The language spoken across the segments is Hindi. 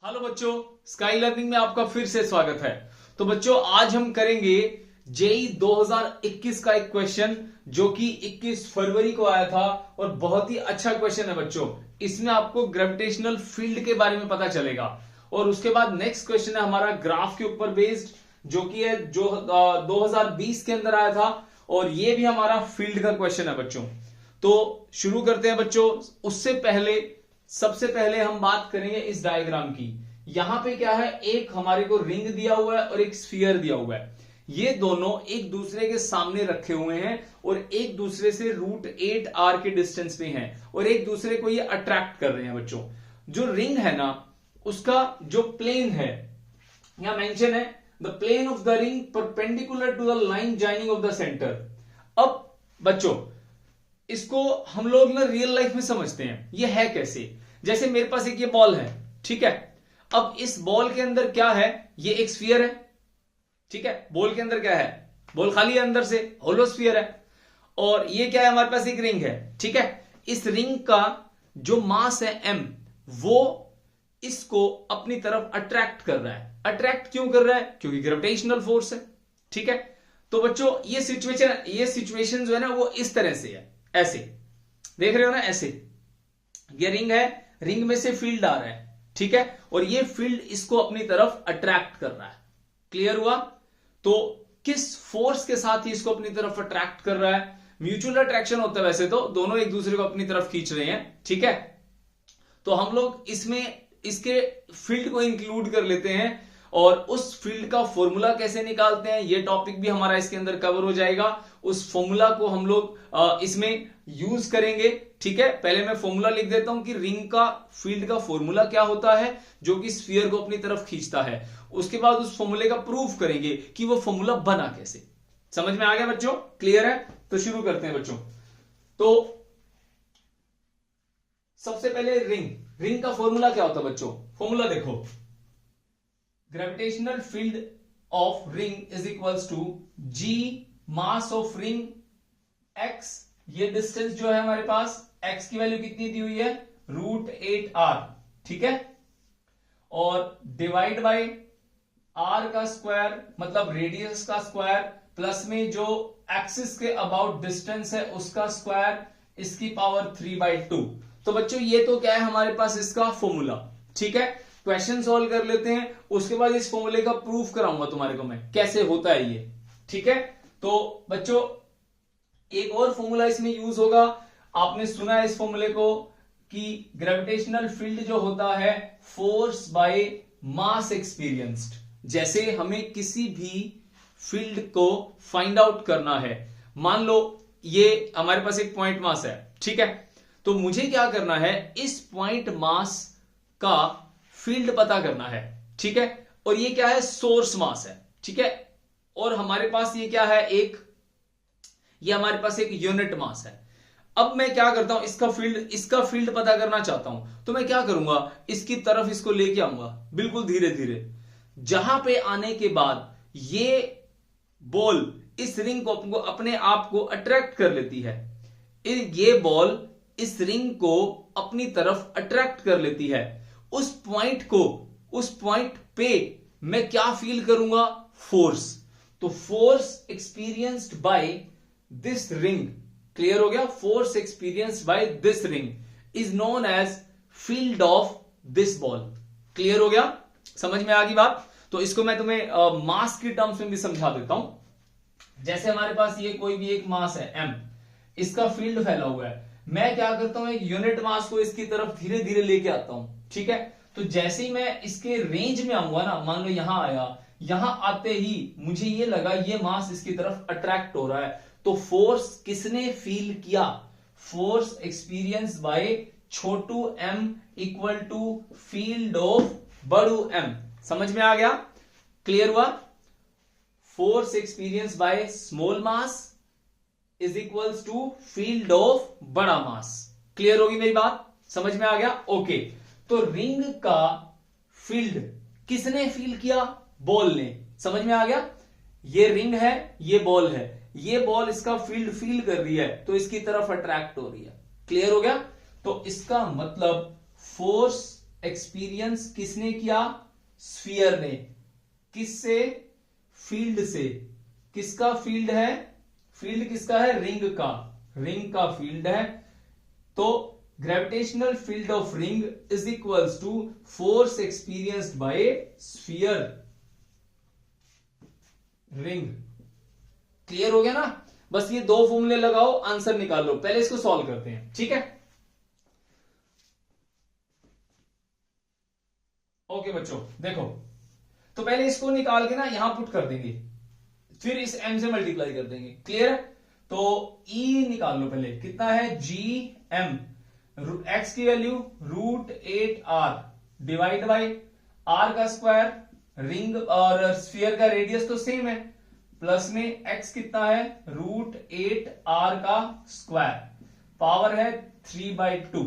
हेलो बच्चों, स्काई लर्निंग में आपका फिर से स्वागत है। तो बच्चों, आज हम करेंगे जेई 2021 का एक क्वेश्चन जो कि 21 फरवरी को आया था और बहुत ही अच्छा क्वेश्चन है बच्चों। इसमें आपको ग्रेविटेशनल फील्ड के बारे में पता चलेगा और उसके बाद नेक्स्ट क्वेश्चन है हमारा ग्राफ के ऊपर बेस्ड, जो कि है जो 2020 के अंदर आया था और ये भी हमारा फील्ड का क्वेश्चन है बच्चों। तो शुरू करते हैं बच्चों। उससे पहले सबसे पहले हम बात करेंगे इस डायग्राम की। यहां पे क्या है, एक हमारे को रिंग दिया हुआ है और एक स्फीयर दिया हुआ है। ये दोनों एक दूसरे के सामने रखे हुए हैं और एक दूसरे से √8r के डिस्टेंस पे हैं और एक दूसरे को ये अट्रैक्ट कर रहे हैं बच्चों। जो रिंग है ना, उसका जो प्लेन है, यहां मेंशन है the plane of the ring perpendicular to the line joining of the centre. अब बच्चों, इसको हम लोग ना रियल लाइफ में समझते हैं। ये है कैसे, जैसे मेरे पास एक ये बॉल है, ठीक है। अब इस बॉल के अंदर क्या है, ये एक स्फीयर है, ठीक है। बॉल के अंदर क्या है, बॉल खाली है अंदर से, होलो स्फीयर है। और ये क्या है, हमारे पास एक रिंग है, ठीक है। इस रिंग का जो मास है m, वो इसको अपनी तरफ अट्रैक्ट कर रहा है। अट्रैक्ट क्यों कर रहा है, क्योंकि ग्रेविटेशनल फोर्स है, ठीक है। तो बच्चों, ये सिचुएशन जो है ना, वो इस तरह से है, ऐसे देख रहे हो ना, ऐसे ये रिंग है, रिंग में से फील्ड आ रहा है, ठीक है। और ये फील्ड इसको अपनी तरफ अट्रैक्ट कर रहा है। क्लियर हुआ। तो किस फोर्स के साथ ही इसको अपनी तरफ अट्रैक्ट कर रहा है, म्यूचुअल अट्रैक्शन होता है वैसे तो, दोनों एक दूसरे को अपनी तरफ खींच रहे हैं, ठीक है। तो हम लोग इसमें इसके फील्ड को इंक्लूड कर लेते हैं और उस फील्ड का फॉर्मूला कैसे निकालते हैं, ये टॉपिक भी हमारा इसके अंदर कवर हो जाएगा। उस फॉर्मूला को हम लोग इसमें यूज करेंगे, ठीक है। पहले मैं फॉर्मूला लिख देता हूं कि रिंग का फील्ड का फॉर्मूला क्या होता है, जो कि स्फीयर को अपनी तरफ खींचता है। उसके बाद उस फॉर्मूले का प्रूफ करेंगे कि वो फॉर्मूला बना कैसे। समझ में आ गया बच्चों, क्लियर है। तो शुरू करते हैं बच्चों। तो सबसे पहले रिंग का फॉर्मूला क्या होता है बच्चों। फॉर्मूला देखो, gravitational field of ring is equals to G mass of ring x, ये डिस्टेंस जो है हमारे पास, x की वैल्यू कितनी दी हुई है, √8r, ठीक है। और डिवाइड बाय r का स्क्वायर, मतलब रेडियस का स्क्वायर, प्लस में जो एक्सिस के अबाउट डिस्टेंस है उसका स्क्वायर, इसकी पावर 3/2। तो बच्चों, ये तो क्या है हमारे पास इसका फॉर्मूला, ठीक है। क्वेश्चन सॉल्व कर लेते हैं, उसके बाद इस फॉर्मूले का प्रूफ कराऊंगा तुम्हारे को मैं कैसे होता है ये, ठीक है। तो बच्चों, एक और फॉर्मूला इसमें यूज होगा। आपने सुना है इस फॉर्मूले को कि ग्रेविटेशनल फील्ड जो होता है फोर्स बाय मास एक्सपीरियंस्ड। जैसे हमें किसी भी फील्ड को फाइंड आउट करना है, मान लो ये हमारे पास एक पॉइंट मास है, ठीक है। तो मुझे क्या करना है, इस पॉइंट मास का फील्ड पता करना है, ठीक है। और ये क्या है, सोर्स मास है, ठीक है। और हमारे पास ये क्या है, ये हमारे पास एक यूनिट मास है। अब मैं क्या करता हूं, इसका फील्ड पता करना चाहता हूं, तो मैं क्या करूंगा, इसकी तरफ इसको लेके आऊंगा बिल्कुल धीरे धीरे। जहां पे आने के बाद ये बॉल इस रिंग को अपने आप को अट्रैक्ट कर लेती है। ये बॉल इस रिंग को अपनी तरफ अट्रैक्ट कर लेती है। उस पॉइंट पे मैं क्या फील करूंगा, फोर्स। तो force experienced by this ring, clear हो गया। Force experienced by this ring is known as field of this ball. Clear हो गया, समझ में आ गई बात। तो इसको मैं तुम्हें मास की टर्म्स में भी समझा देता हूं। जैसे हमारे पास ये कोई भी एक मास है m, इसका फील्ड फैला हुआ है। मैं क्या करता हूं, एक यूनिट मास को इसकी तरफ धीरे धीरे लेके आता हूं, ठीक है। तो जैसे ही मैं इसके रेंज में आऊंगा ना, मान लो यहां आया, यहां आते ही मुझे ये लगा ये मास इसकी तरफ अट्रैक्ट हो रहा है। तो फोर्स किसने फील किया, फोर्स एक्सपीरियंस बाय छोटू m equal to field of बड़ू m। समझ में आ गया, क्लियर हुआ। Force experience by small mass is equals to field of बड़ा मास। क्लियर होगी मेरी बात, समझ में आ गया, ओके। तो रिंग का फील्ड किसने फील किया, बॉल ने। समझ में आ गया, ये रिंग है, ये बॉल है, ये बॉल इसका फील्ड फील कर रही है तो इसकी तरफ अट्रैक्ट हो रही है। क्लियर हो गया। तो इसका मतलब फोर्स एक्सपीरियंस किसने किया? स्फीयर ने। किससे? फील्ड से। किसका फील्ड है? फील्ड किसका है? रिंग का। रिंग का फील्ड है। तो gravitational field of ring is equals to force experienced by sphere ring. Clear हो गया ना? बस ये दो फॉर्मूले लगाओ, आंसर निकाल लो। पहले इसको सॉल्व करते हैं, ठीक है? ओके बच्चों, देखो तो पहले इसको निकाल के ना यहां पुट कर देंगे, फिर इस m से मल्टीप्लाई कर देंगे। क्लियर है? तो E निकाल लो पहले, कितना है? जी एम, x की value √8r divide by r का स्क्वायर, रिंग और स्फीयर का रेडियस तो सेम है, प्लस में x कितना है? √8r का स्क्वायर, पावर है 3/2।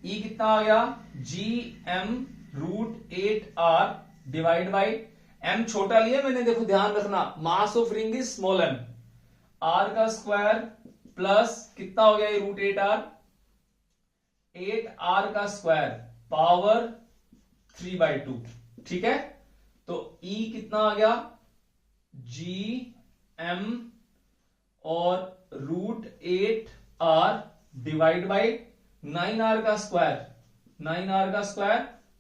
E कितना आ गया? G M √8r divide by m छोटा लिया मैंने, देखो ध्यान रखना, mass of ring is small m, r का स्क्वायर प्लस कितना हो गया ये √8r, 8r का स्क्वायर पावर 3/2। ठीक है? तो E कितना आ गया? जी एम और √8r डिवाइड बाई 9r का स्क्वायर, 9r का स्क्वायर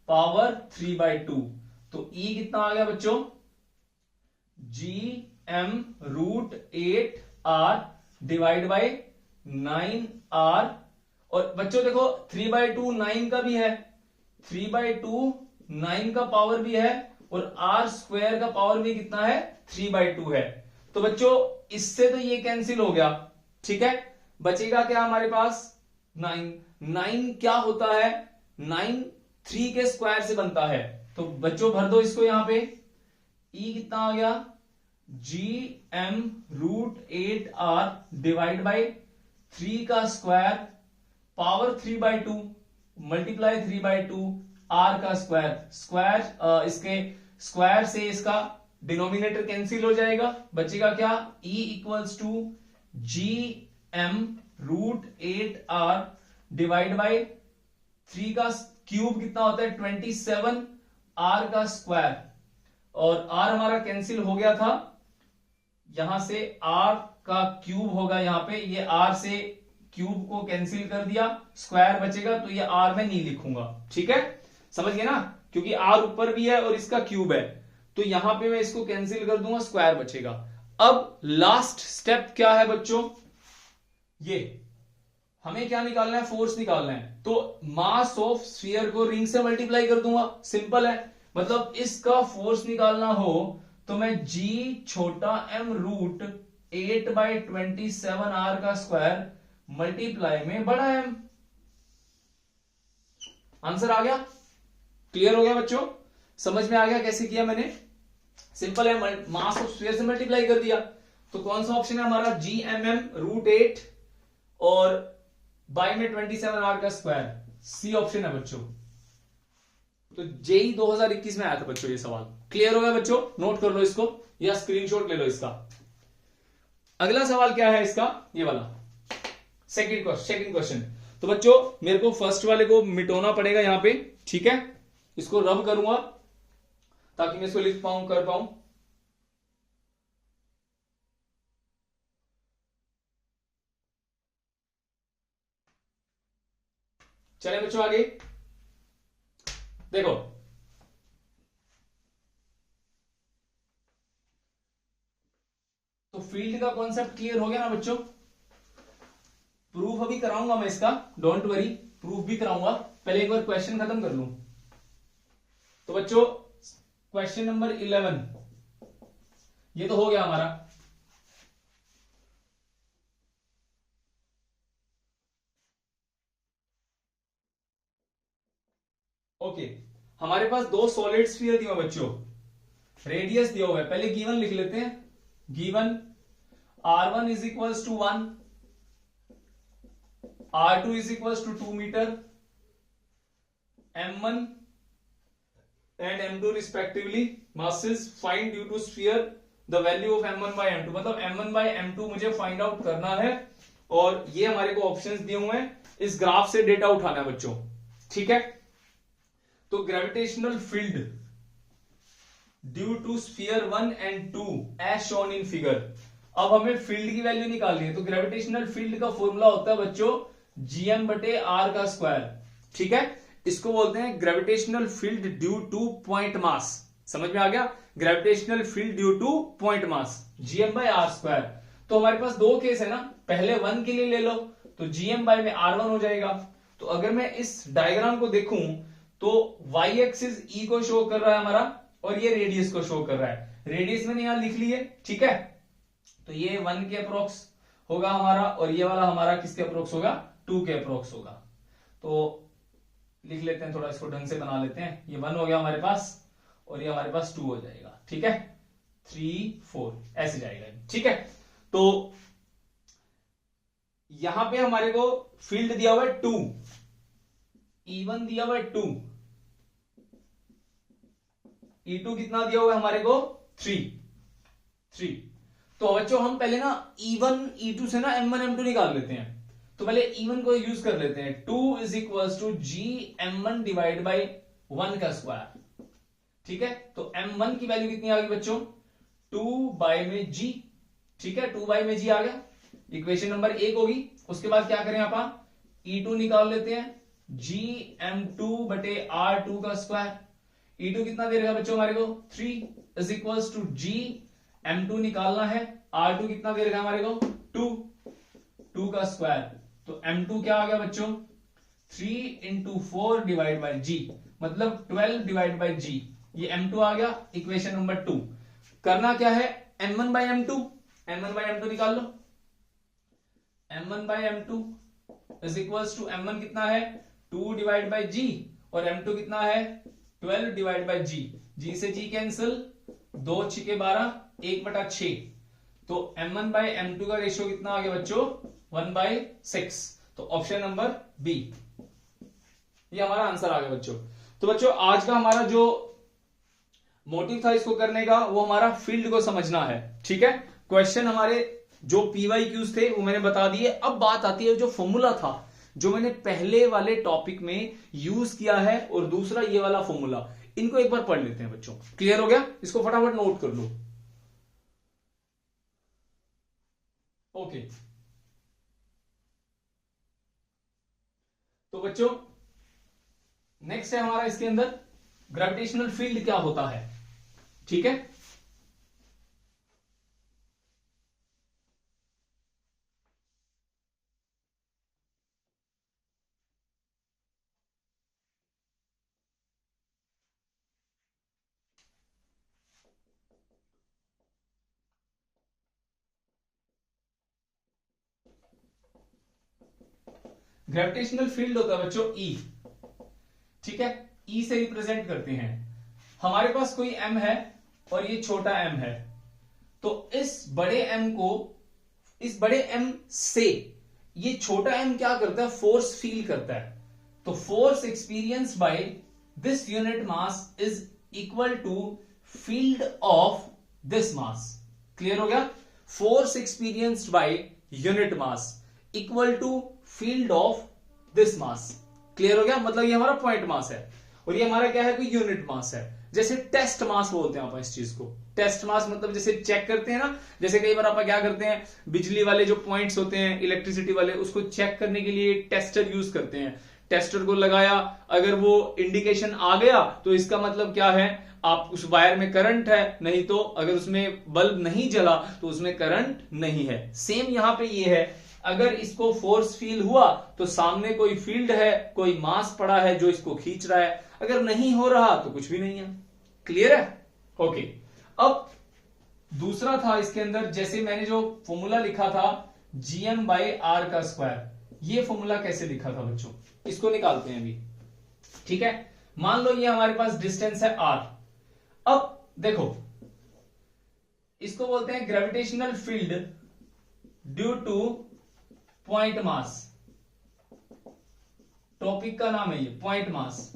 पावर 3/2। तो E कितना आ गया बच्चों? जी M √8r divide by 9r, और बच्चों देखो 3/2 9 का भी है, 3/2 9 का पावर भी है, और r स्क्वायर का पावर भी कितना है? 3/2 है। तो बच्चों इससे तो ये कैंसिल हो गया, ठीक है? बचेगा क्या हमारे पास? 9। 9 क्या होता है? 9 3 के स्क्वायर से बनता है। तो बच्चों भर दो इसको यहां पे। E कितना आ गया? G M √8r divide by 3 का स्क्वायर पावर 3/2 मल्टीप्लाई 3/2 r का स्क्वायर, स्क्वायर इसके स्क्वायर से इसका डिनोमिनेटर कैंसिल हो जाएगा, बचेगा क्या? E equals to G M √8r divide by 3 का क्यूब कितना होता है? 27 r का स्क्वायर, और r हमारा कैंसिल हो गया था, यहां से r का क्यूब होगा, यहां पे ये r से क्यूब को कैंसिल कर दिया, स्क्वायर बचेगा, तो ये r में नहीं लिखूंगा। ठीक है? समझ गए ना? क्योंकि r ऊपर भी है और इसका क्यूब है, तो यहां पे मैं इसको कैंसिल कर दूंगा, स्क्वायर बचेगा। अब लास्ट स्टेप क्या है बच्चों? ये हमें क्या निकालना है? फोर्स निकालना है। तो मास ऑफ स्फीयर को रिंग से मल्टीप्लाई कर दूंगा, सिंपल है। मतलब इसका फोर्स निकालना हो तो मैं g छोटा m √8/27r का स्क्वायर मल्टीप्लाई में बड़ा m। आंसर आ गया? क्लियर हो गया बच्चों? समझ में आ गया कैसे किया मैंने? सिंपल है, मास ऑफ स्फीयर से मल्टीप्लाई कर दिया। तो कौन सा ऑप्शन है हमारा? जी एम एम √8 और बाई में 27r का स्क्वायर, सी ऑप्शन है बच्चों। तो जेई 2021 में आया था बच्चों ये सवाल। क्लियर हो गया बच्चों? नोट कर लो इसको या स्क्रीनशॉट ले लो इसका। अगला सवाल क्या है इसका? ये वाला सेकंड क्वेश्चन। तो बच्चों मेरे को फर्स्ट वाले को मिटाना पड़ेगा यहां पे, ठीक है? इसको रब करूंगा ताकि मैं इसको लिख पाऊं, कर पाऊं। चले बच्चों आगे देखो, तो फील्ड का कॉन्सेप्ट क्लियर हो गया ना बच्चों? प्रूफ अभी कराऊंगा मैं इसका, डोंट वरी, प्रूफ भी कराऊंगा। पहले एक बार क्वेश्चन खत्म कर लूं। तो बच्चों क्वेश्चन नंबर 11 ये तो हो गया हमारा। ओके, हमारे पास दो सॉलिड स्फीयर दिया हुआ बच्चों, रेडियस दिया हुआ है। पहले गिवन लिख लेते हैं। Given r1 is equals to 1, r2 is equals to 2 metre, m1 and m2 respectively masses find due to sphere the value of m1 by m2। मतलब m1 by m2 मुझे फाइंड आउट करना है, और ये हमारे को ऑप्शंस दिए हुए हैं, इस ग्राफ से डेटा उठाना है बच्चों। ठीक है? तो gravitational field due to sphere 1 and 2 as shown in figure. अब हमें फील्ड की वैल्यू निकालनी है, तो ग्रेविटेशनल फील्ड का फॉर्मूला होता है बच्चों जीएम बटे आर का स्क्वायर। ठीक है, इसको बोलते हैं gravitational field due to point mass. समझ में आ गया? Gravitational field due to point mass GM by r square. तो हमारे पास दो केस है ना, पहले 1 के लिए ले लो तो जीएम बाय में R1 हो जाएगा। तो अगर मैं इस डायग्राम को देखूं तो y एक्सिस ई को शो कर रहा है हमारा और ये रेडियस को शो कर रहा है। रेडियस मैंने यहां लिख ली है, ठीक है। तो ये 1 के अप्रोक्स होगा हमारा और ये वाला हमारा किसके अप्रोक्स होगा? 2 के अप्रोक्स होगा। तो लिख लेते हैं, थोड़ा इसको ढंग से बना लेते हैं। ये 1 हो गया हमारे पास और ये हमारे पास 2 हो जाएगा, ठीक है। 3 4 ऐसे जाएगा, ठीक है। तो यहां पे हमारे को फील्ड दिया हुआ है 2, E1 दिया हुआ है 2, E2 कितना दिया हुआ है हमारे को? 3। तो बच्चों हम पहले ना E1 E2 से ना M1 M2 निकाल लेते हैं। तो पहले E1 को यूज कर लेते हैं। 2 is equals to G M1 divide by 1 का स्क्वायर, ठीक है। तो M1 की वैल्यू कितनी आ गई बच्चों? 2 बाई में जी, ठीक है। 2 बाई में जी आ गया, इक्वेशन नंबर 1 होगी। उसके बाद क्या करें आप? E2 निकाल लेते हैं, जी M2 बटे R2 का स्क्वायर। E2 कितना दे रहेगा बच्चों हमारे को? 3 is equals to ji M2 निकालना है, R2 कितना दे रहेगा हमारे को? 2 का स्क्वायर। तो M2 क्या आ गया बच्चों? 3 इंटू 4 डिवाइड बाई जी, मतलब 12 डिवाइड बाई जी। ये M2 आ गया, इक्वेशन नंबर 2। करना क्या है? M1 बाई M2 निकाल लो। M1 by M2 is equals to M1 कितना है? 2 डिवाइड बाई जी और M2 कितना है? 12 डिवाइड बाई जी। जी से जी कैंसिल, 2 6 12, 1/6। तो M1 बाई M2 का रेशियो कितना आ गया बच्चों? 1/6। तो ऑप्शन नंबर बी, ये हमारा आंसर आ गया बच्चों। तो बच्चों आज का हमारा जो मोटिव था इसको करने का, वो हमारा फील्ड को समझना है, ठीक है। क्वेश्चन हमारे जो PYQs थे वो मैंने बता दिए। अब बात आती है जो फॉर्मूला था जो मैंने पहले वाले टॉपिक में यूज किया है और दूसरा ये वाला फॉर्मूला, इनको एक बार पढ़ लेते हैं बच्चों। क्लियर हो गया? इसको फटाफट नोट कर लो। ओके, तो बच्चों नेक्स्ट है हमारा इसके अंदर ग्रेविटेशनल फील्ड क्या होता है, ठीक है। ग्रेविटेशनल फील्ड होता है बच्चों ई, ठीक है। ई से रिप्रेजेंट करते हैं। हमारे पास कोई एम है और ये छोटा एम है, तो इस बड़े एम से ये छोटा एम क्या करता है? फोर्स फील करता है। तो force experience by this unit mass is equal to field of this mass. Clear हो गया? Force experienced by unit mass equal to field of this mass. Clear हो गया? मतलब ये हमारा पॉइंट मास है और ये हमारा क्या है? कोई यूनिट मास है। जैसे टेस्ट मास बोलते हैं आप इस चीज को। टेस्ट मास मतलब जैसे चेक करते हैं ना, जैसे कई बार आप क्या करते हैं, बिजली वाले जो पॉइंट्स होते हैं, इलेक्ट्रिसिटी वाले, उसको चेक करने के लिए टेस्टर यूज करते हैं। टेस्टर को लगाया, अगर वो इंडिकेशन आ गया तो इसका मतलब क्या है? आप उस वायर में करंट है, नहीं तो अगर उसमें बल्ब नहीं जला तो उसमें करंट नहीं है। सेम यहां पे ये है, अगर इसको फोर्स फील हुआ तो सामने कोई फील्ड है, कोई मास पड़ा है जो इसको खींच रहा है। अगर नहीं हो रहा तो कुछ भी नहीं है। क्लियर है? ओके। अब दूसरा था इसके अंदर, जैसे मैंने जो फॉर्मूला लिखा था GM बाई आर का स्क्वायर, ये फॉर्मूला कैसे लिखा था बच्चों, इसको निकालते हैं अभी, ठीक है। मान लो ये हमारे पास डिस्टेंस है r। अब देखो, इसको बोलते हैं gravitational field due to point mass. Topic का नाम है ये point mass,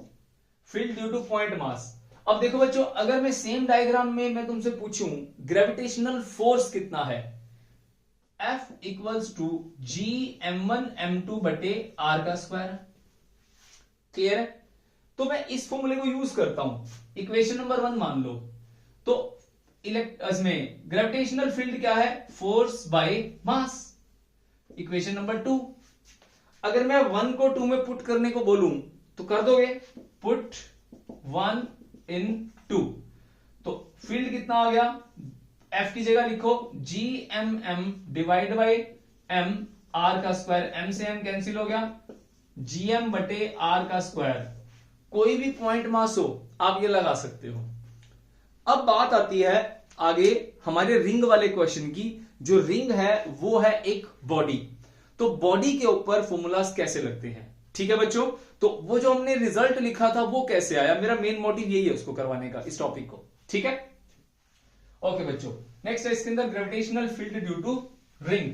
field due to point मास। अब देखो बच्चों, अगर मैं सेम डायग्राम में मैं तुमसे पूछूं ग्रेविटेशनल फोर्स कितना है, F equals to G M1 M2 बटे आर का स्क्वायर। क्लियर है? तो मैं इस फॉर्मूले को यूज करता हूं। इक्वेशन नंबर 1 मान लो, तो इसमें ग्रेविटेशनल फील्ड क्या है, force by mass. Equation number 2, अगर मैं 1 को 2 में पुट करने को बोलूं तो कर दोगे, पुट 1 in 2, तो फील्ड कितना आ गया, F की जगह लिखो GMM divide by M R का स्क्वायर, M से M कैंसिल हो गया, GM बटे R का स्क्वायर। कोई भी पॉइंट मास हो आप ये लगा सकते हो। अब बात आती है आगे हमारे रिंग वाले क्वेश्चन की। जो रिंग है वो है एक बॉडी, तो बॉडी के ऊपर फॉर्मूलाज कैसे लगते हैं, ठीक है बच्चों। तो वो जो हमने रिजल्ट लिखा था वो कैसे आया, मेरा मेन मोटिव यही है उसको करवाने का, इस टॉपिक को, ठीक है। ओके बच्चों, नेक्स्ट है इसके अंदर gravitational field due to ring.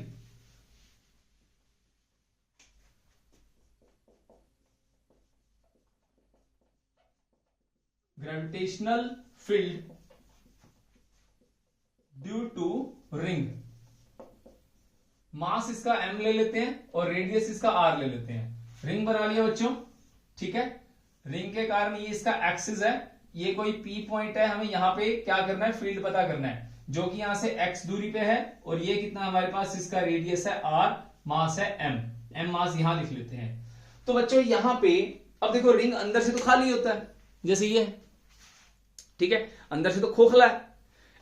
Gravitational field due to ring, mass इसका m ले लेते हैं और रेडियस इसका r ले लेते हैं। रिंग बना लिया बच्चों, ठीक है। रिंग के कारण ये इसका एक्सिस है, ये कोई p पॉइंट है, हमें यहां पे क्या करना है, फील्ड पता करना है, जो कि यहां से x दूरी पे है, और ये कितना हमारे पास इसका रेडियस है r, मास है m मास यहां लिख लेते हैं। तो बच्चों यहां पे अब देखो रिंग अंदर से तो खाली होता है, जैसे ये है, ठीक है, अंदर से तो खोखला है,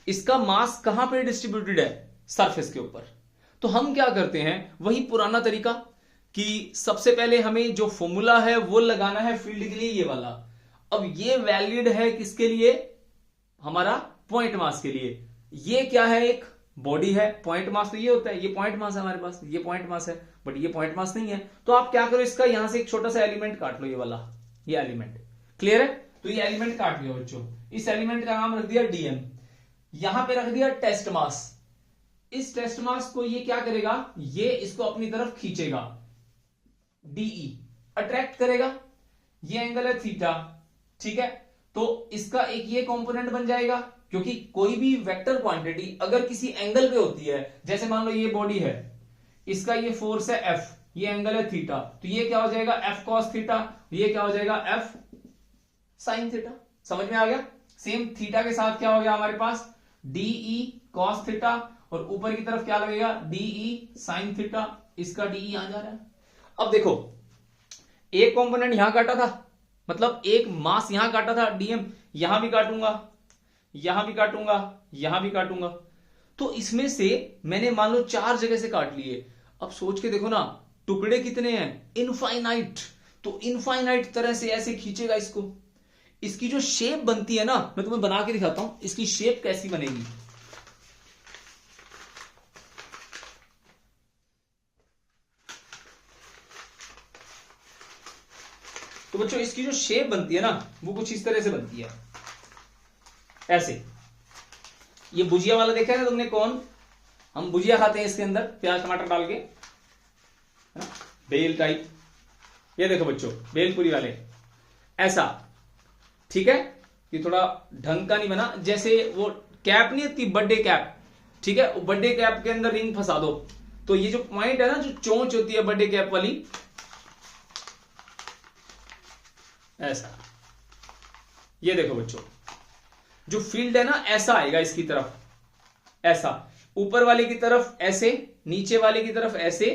इसका मास कहां पे डिस्ट्रीब्यूटेड है, सरफेस के ऊपर। तो हम क्या करते हैं, वही पुराना तरीका कि सबसे पहले हमें जो फॉर्मूला है वो लगाना है फील्ड के लिए, ये वाला। अब ये वैलिड है किसके लिए, हमारा पॉइंट मास के लिए। ये क्या है, एक बॉडी है, पॉइंट मास तो ये होता है, ये पॉइंट मास है हमारे पास, ये पॉइंट मास है, बट ये पॉइंट मास नहीं है। तो आप क्या करो, इसका यहां से एक छोटा सा एलिमेंट काट लो, ये वाला, ये एलिमेंट, क्लियर है। तो ये एलिमेंट काट लिया बच्चों, इस एलिमेंट का नाम रख दिया डीएम, यहां पे रख दिया टेस्ट मास। इस टेस्ट मास को ये क्या करेगा, ये इसको अपनी तरफ खींचेगा, डीई अट्रैक्ट करेगा, ये एंगल है थीटा, ठीक है। तो इसका एक ये कंपोनेंट बन जाएगा, क्योंकि कोई भी वेक्टर क्वांटिटी अगर किसी एंगल पे होती है, जैसे मान लो ये बॉडी है, इसका ये फोर्स है F, ये एंगल है थीटा, तो ये क्या हो जाएगा F cos थीटा, ये क्या हो जाएगा F sin थीटा। समझ में आ गया। सेम थीटा के साथ क्या हो गया हमारे पास, DE cos थीटा, और ऊपर की तरफ क्या लगेगा, DE sin थीटा, इसका DE यहां जा रहा है। अब देखो एक कंपोनेंट यहां काटा था, मतलब एक मास यहां काटा था डीएम, यहां भी काटूंगा, यहां भी काटूंगा, यहां भी काटूंगा, तो इसमें से मैंने मान लो 4 जगह से काट लिए। अब सोच के देखो ना, टुकड़े कितने हैं, इनफाइनाइट। तो इनफाइनाइट तरह से ऐसे खींचेगा इसको, इसकी जो शेप बनती है ना, मैं तुम्हें बना के दिखाता हूं इसकी शेप कैसी बनेगी। तो बच्चों इसकी जो शेप बनती है ना, वो कुछ इस तरह से बनती है, ऐसे। ये भुजिया वाला देखा है ना तुमने, कौन, हम भुजिया खाते हैं इसके अंदर प्याज टमाटर डाल के, है ना, बेल टाइप। ये देखो बच्चों बेलपुरी वाले, ऐसा, ठीक है। ये थोड़ा ढंग का नहीं बना, जैसे वो कैप नहीं होती, बर्थडे कैप, ठीक है, बर्थडे कैप के अंदर रिंग फंसा दो, तो ये जो पॉइंट है ना, जो चोंच होती है बर्थडे कैप वाली, ऐसा। ये देखो बच्चों जो फील्ड है ना, ऐसा आएगा इसकी तरफ, ऐसा, ऊपर वाले की तरफ ऐसे, नीचे वाले की तरफ ऐसे,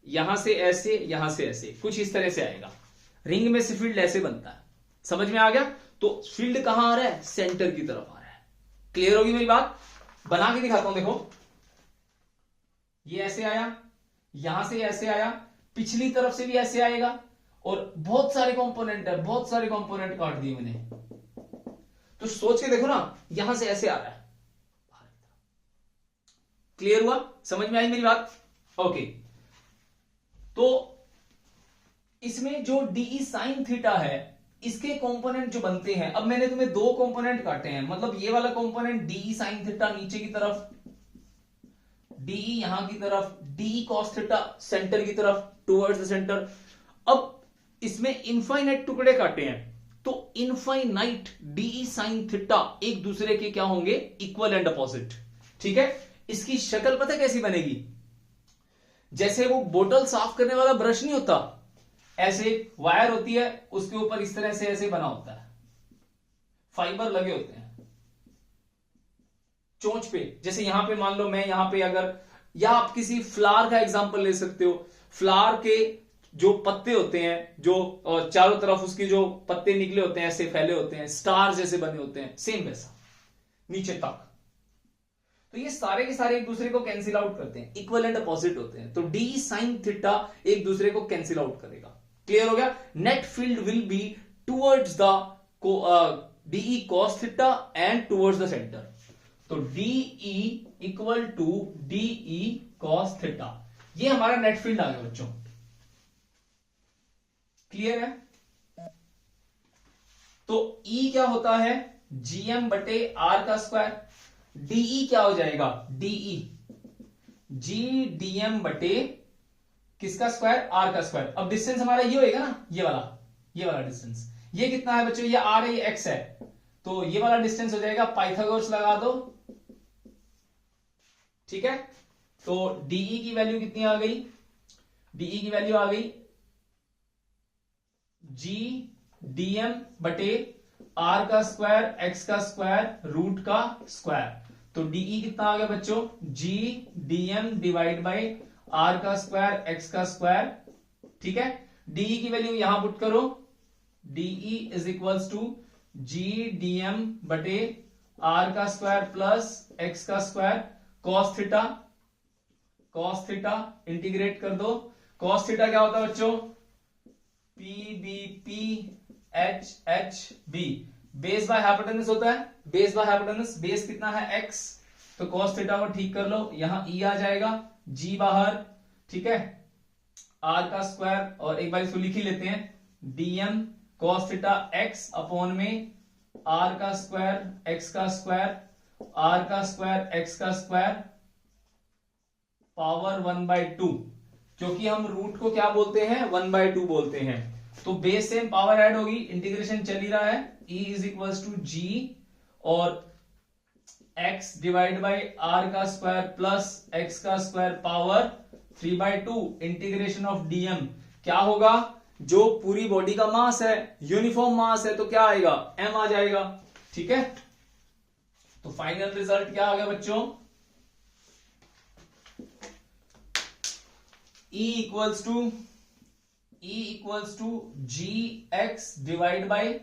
यहां से ऐसे, यहां से ऐसे, कुछ इस तरह से आएगा। रिंग में से फील्ड ऐसे बनता है, समझ में आ गया। तो फील्ड कहां आ रहा है, सेंटर की तरफ आ रहा है। क्लियर होगी मेरी बात, बना के दिखाता हूं। देखो ये ऐसे आया, यहां से ऐसे आया, पिछली तरफ से भी ऐसे आएगा, और बहुत सारे कंपोनेंट है, बहुत सारे कंपोनेंट काट दिए मैंने। तो सोच के देखो ना, यहां से ऐसे आ रहा है। क्लियर हुआ, समझ में आई मेरी बात। ओके, तो इसमें जो DE sin थीटा है, इसके कंपोनेंट जो बनते हैं, अब मैंने तुम्हें 2 कंपोनेंट काटे हैं, मतलब ये वाला कंपोनेंट DE sin थीटा नीचे की तरफ, DE यहां की तरफ, DE cos थीटा सेंटर की तरफ, टुवर्ड्स द सेंटर। अब इसमें इनफाइनाइट टुकड़े काटे हैं, तो इनफाइनाइट DE sin थीटा एक दूसरे के क्या होंगे, इक्वल एंड अपोजिट, ठीक है। इसकी शक्ल पता कैसी बनेगी, जैसे वो बोतल साफ करने वाला ब्रश नहीं होता, ऐसे वायर होती है, उसके ऊपर इस तरह से ऐसे बना होता है, फाइबर लगे होते हैं चोंच पे। जैसे यहां पे मान लो मैं यहां पे अगर, या आप किसी फ्लावर का एग्जांपल ले सकते हो, फ्लावर के जो पत्ते होते हैं, जो चारों तरफ उसके जो पत्ते निकले होते हैं ऐसे फैले होते हैं, स्टार जैसे बने होते हैं, सेम वैसा नीचे तक। तो ये सारे के सारे एक दूसरे को कैंसिल आउट करते हैं, इक्वल एंड अपोजिट होते हैं, तो डी साइन थीटा एक दूसरे को कैंसिल आउट करेगा। क्लियर हो गया? Net field will be towards the dE cos theta and towards the centre. तो dE equal to dE cos theta, ये हमारा नेट फील्ड आ गया बच्चों। क्लियर है? तो ई क्या होता है? जीएम बटे आर का स्क्वायर। डीई क्या हो जाएगा? डीई जी डीएम बटे किसका स्क्वायर? आर का स्क्वायर। अब डिस्टेंस हमारा ये होएगा ना, ये वाला डिस्टेंस। ये कितना है बच्चों? ये आर है, ये एक्स है, तो ये वाला डिस्टेंस हो जाएगा, पाइथागोरस लगा दो। ठीक है, तो डीई की वैल्यू कितनी आ गई? डीई की वैल्यू आ गई जी डीएम बटे आर का स्क्वायर एक्स का स्क्वायर रूट का स्क्वायर। तो डीई कितना आ गया बच्चों? G dm divide by r का स्क्वायर एक्स का स्क्वायर। ठीक है, डीई की वैल्यू यहां पुट करो, dE is equals to G dm बटे आर का स्क्वायर प्लस एक्स का square cos theta. Cos theta integrate कर दो। कॉस थीटा क्या होता है बच्चों? P b P H h b, base by hypotenuse होता है, बेस बाय हाइपोटेनस। बेस कितना है? एक्स, तो कॉस थीटा को ठीक कर लो, यहां ई आ जाएगा, जी बाहर। ठीक है, आर का स्क्वायर, और एक बार इसको लिख ही लेते हैं, DM cos theta x upon में आर का स्क्वायर एक्स का स्क्वायर आर का स्क्वायर एक्स का स्क्वायर पावर 1/2, क्योंकि हम रूट को क्या बोलते हैं? 1/2 बोलते हैं। तो बेस सेम, पावर ऐड होगी, इंटीग्रेशन चल ही रहा है, e इज इक्वल्स टू जी और x डिवाइड बाई आर का स्क्वायर प्लस एक्स का square power 3/2 integration of DM. क्या होगा? जो पूरी बॉडी का मास है, यूनिफॉर्म मास है, तो क्या आएगा? m आ जाएगा। ठीक है, तो फाइनल रिजल्ट क्या आ गया बच्चों? E equals to G x divide by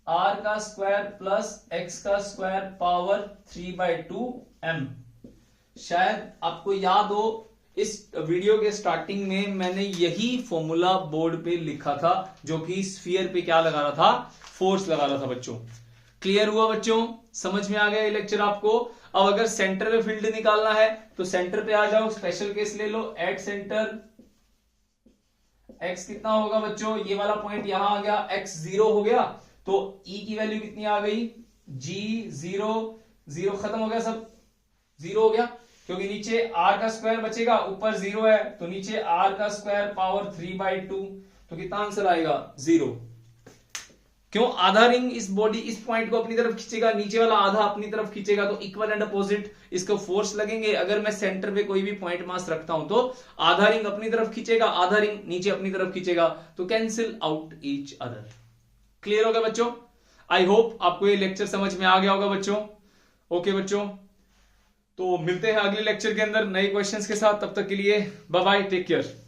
r का स्क्वायर प्लस एक्स का स्क्वायर पावर 3/2 m। शायद आपको याद हो, इस वीडियो के स्टार्टिंग में मैंने यही फॉर्मूला बोर्ड पे लिखा था, जो कि स्फीयर पे क्या लगा रहा था? फोर्स लगा रहा था बच्चों। क्लियर हुआ बच्चों? समझ में आ गया ये लेक्चर आपको? अब अगर सेंटर में फील्ड निकालना है तो सेंटर पे आ जाओ, स्पेशल केस ले लो, एट सेंटर x कितना होगा बच्चों? ये वाला पॉइंट यहां आ गया, x 0 हो गया, तो e की वैल्यू कितनी आ गई? g 0 0 खत्म हो गया, सब 0 हो गया, क्योंकि नीचे r का स्क्वायर बचेगा, ऊपर 0 है, तो नीचे r का स्क्वायर पावर 3/2, तो कितना आंसर आएगा? 0। क्यों? आधा रिंग इस बॉडी, इस पॉइंट को अपनी तरफ खींचेगा, नीचे वाला आधा अपनी तरफ खींचेगा, तो इक्वल एंड अपोजिट इसको फोर्स लगेंगे। अगर मैं सेंटर पे कोई भी पॉइंट मास रखता हूं तो आधा रिंग अपनी तरफ खींचेगा, आधा रिंग नीचे अपनी तरफ खींचेगा, तो cancel out each other. Clear हो गया बच्चों? आई होप आपको ये लेक्चर समझ में आ गया होगा बच्चों। ओके बच्चों, तो मिलते हैं अगले लेक्चर के अंदर नए क्वेश्चंस के साथ। तब तक के लिए बाय बाय, टेक केयर।